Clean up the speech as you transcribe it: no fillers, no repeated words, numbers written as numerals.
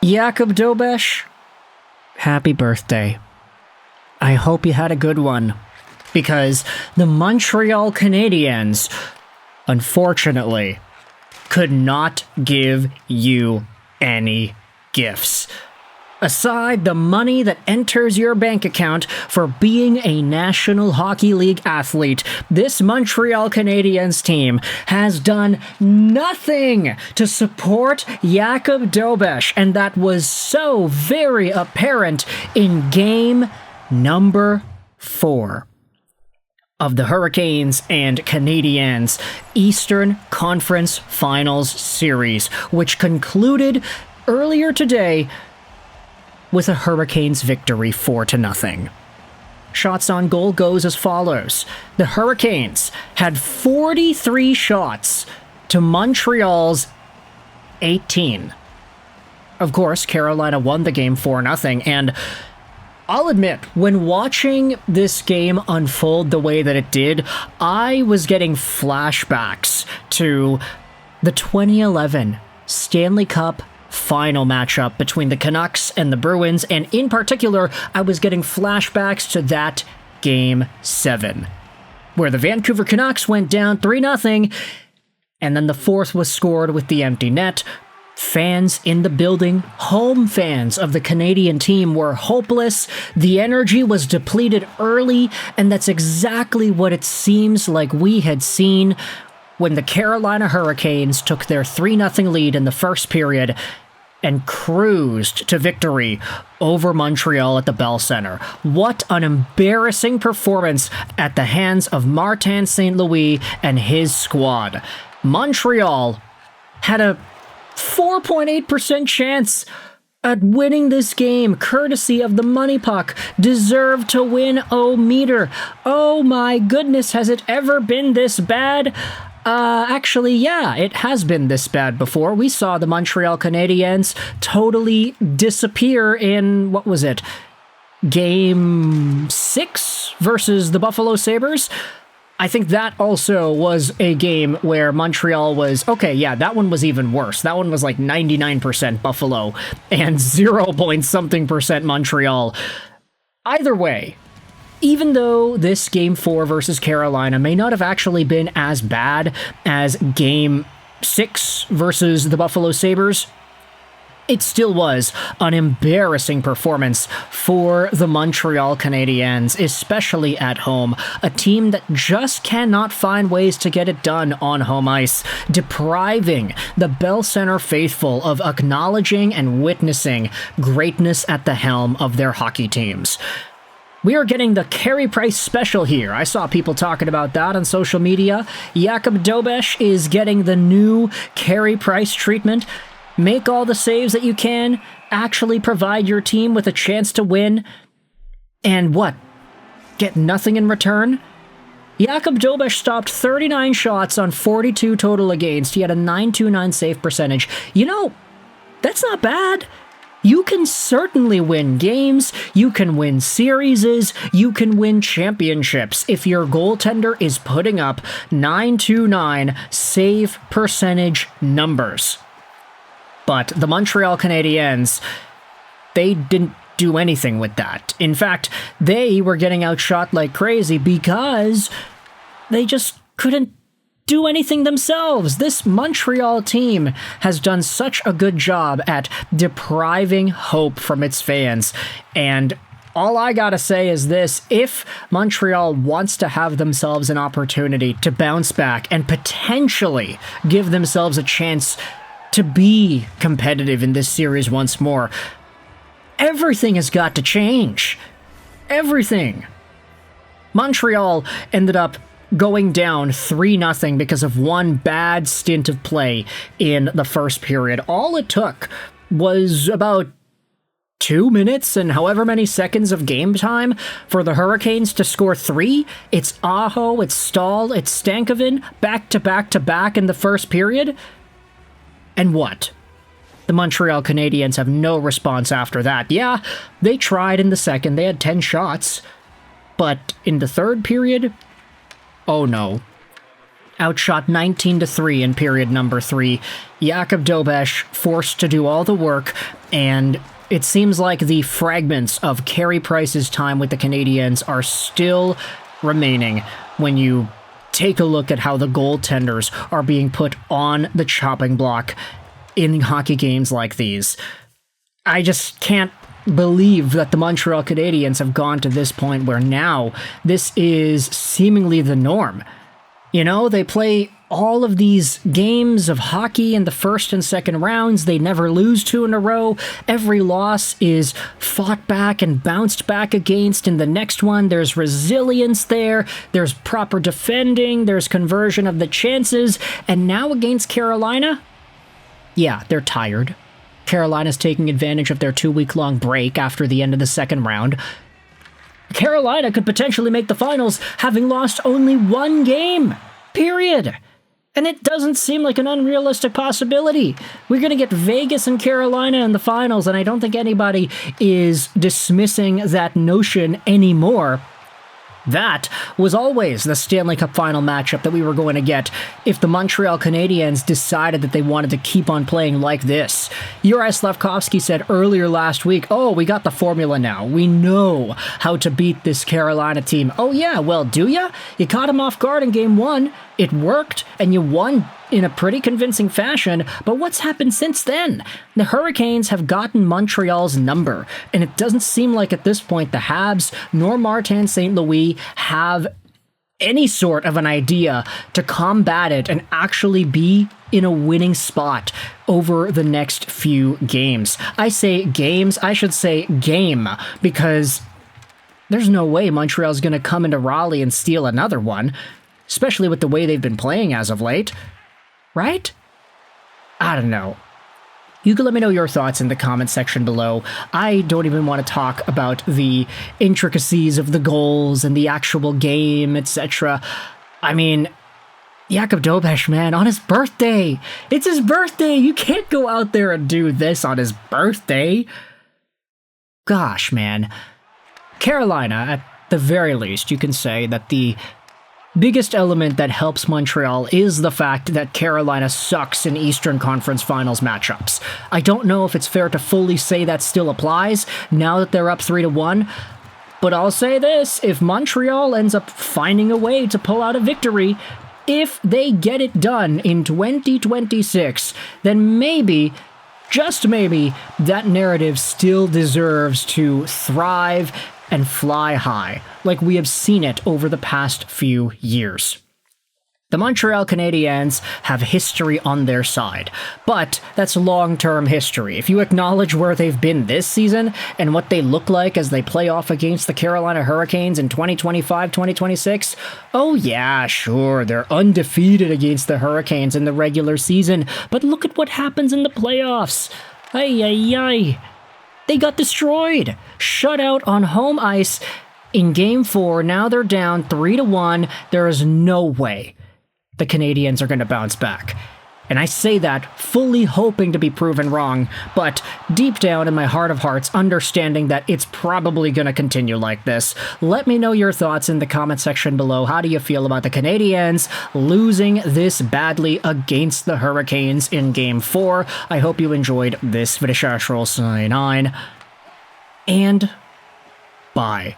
Jakub Dobes, happy birthday. I hope you had a good one, because the Montreal Canadiens, unfortunately, could not give you any gifts. Aside the money that enters your bank account for being a National Hockey League athlete, this Montreal Canadiens team has done nothing to support Jakub Dobes, and that was so very apparent in game number 4 of the Hurricanes and Canadiens Eastern Conference Finals series, which concluded earlier today with a Hurricanes victory 4-0. Shots on goal goes as follows. The Hurricanes had 43 shots to Montreal's 18. Of course, Carolina won the game 4-0, and I'll admit, when watching this game unfold the way that it did, I was getting flashbacks to the 2011 Stanley Cup final matchup between the Canucks and the Bruins, and in particular, I was getting flashbacks to that Game 7, where the Vancouver Canucks went down 3-0, and then the fourth was scored with the empty net. Fans in the building, home fans of the Canadian team, were hopeless. The energy was depleted early, and that's exactly what it seems like we had seen when the Carolina Hurricanes took their 3-0 lead in the first period and cruised to victory over Montreal at the Bell Center. What an embarrassing performance at the hands of Martin St. Louis and his squad. Montreal had a 4.8% chance at winning this game, courtesy of the money puck. Deserved to win, meter. Oh my goodness, has it ever been this bad? Actually, yeah, it has been this bad before. We saw the Montreal Canadiens totally disappear in, what was it, Game 6 versus the Buffalo Sabres? I think that also was a game where Montreal was, okay, yeah, that one was even worse. That one was like 99% Buffalo and 0.something% Montreal. Either way, even though this Game 4 versus Carolina may not have actually been as bad as Game 6 versus the Buffalo Sabres, it still was an embarrassing performance for the Montreal Canadiens, especially at home, a team that just cannot find ways to get it done on home ice, depriving the Bell Center faithful of acknowledging and witnessing greatness at the helm of their hockey teams. We are getting the Carey Price special here. I saw people talking about that on social media. Jakub Dobes is getting the new Carey Price treatment. Make all the saves that you can, actually provide your team with a chance to win, and what? Get nothing in return? Jakub Dobes stopped 39 shots on 42 total against. He had a .929 save percentage. You know, that's not bad. You can certainly win games, you can win series, you can win championships if your goaltender is putting up .929 save percentage numbers. But the Montreal Canadiens, they didn't do anything with that. In fact, they were getting outshot like crazy because they just couldn't do anything themselves. This Montreal team has done such a good job at depriving hope from its fans. And all I gotta say is this: if Montreal wants to have themselves an opportunity to bounce back and potentially give themselves a chance to be competitive in this series once more, everything has got to change. Everything. Montreal ended up going down 3-0 because of one bad stint of play in the first period. All it took was about 2 minutes and however many seconds of game time for the Hurricanes to score 3. It's Aho, it's Staal, it's Stankoven, back to back to back in the first period. And what? The Montreal Canadiens have no response after that. Yeah, they tried in the second. They had 10 shots. But in the third period, oh no. outshot 19-3 in period number 3. Jakub Dobes forced to do all the work, and it seems like the fragments of Carey Price's time with the Canadiens are still remaining when you take a look at how the goaltenders are being put on the chopping block in hockey games like these. I just can't believe that the Montreal Canadiens have gone to this point where now this is seemingly the norm. You know, they play all of these games of hockey in the first and second rounds. They never lose 2 in a row. Every loss is fought back and bounced back against. In the next one, there's resilience there. There's proper defending. There's conversion of the chances. And now against Carolina, yeah, they're tired. Carolina's taking advantage of their 2-week-long break after the end of the second round. Carolina could potentially make the finals having lost only 1 game. Period. And it doesn't seem like an unrealistic possibility. We're going to get Vegas and Carolina in the finals, and I don't think anybody is dismissing that notion anymore. That was always the Stanley Cup final matchup that we were going to get if the Montreal Canadiens decided that they wanted to keep on playing like this. Uri Slafkovsky said earlier last week, oh, we got the formula now. We know how to beat this Carolina team. Oh yeah, well, do ya? You caught them off guard in game 1. It worked, and you won in a pretty convincing fashion, but what's happened since then? The Hurricanes have gotten Montreal's number, and it doesn't seem like at this point the Habs nor Martin St. Louis have any sort of an idea to combat it and actually be in a winning spot over the next few games. I say games, I should say game, because there's no way Montreal's going to come into Raleigh and steal another one, especially with the way they've been playing as of late. Right? I don't know. You can let me know your thoughts in the comment section below. I don't even want to talk about the intricacies of the goals and the actual game, etc. I mean, Jakub Dobes, man, on his birthday. It's his birthday. You can't go out there and do this on his birthday. Gosh, man. Carolina, at the very least, you can say that the biggest element that helps Montreal is the fact that Carolina sucks in Eastern Conference Finals matchups. I don't know if it's fair to fully say that still applies now that they're up 3-1, but I'll say this, if Montreal ends up finding a way to pull out a victory, if they get it done in 2026, then maybe, just maybe, that narrative still deserves to thrive and fly high, like we have seen it over the past few years. The Montreal Canadiens have history on their side, but that's long-term history. If you acknowledge where they've been this season and what they look like as they play off against the Carolina Hurricanes in 2025-2026, oh yeah, sure, they're undefeated against the Hurricanes in the regular season, but look at what happens in the playoffs. Ay, ay, ay. They got destroyed. Shut out on home ice in Game 4. Now they're down 3-1. There is no way the Canadiens are going to bounce back. And I say that fully hoping to be proven wrong, but deep down in my heart of hearts, understanding that it's probably going to continue like this. Let me know your thoughts in the comment section below. How do you feel about the Canadiens losing this badly against the Hurricanes in Game 4? I hope you enjoyed this video. And bye.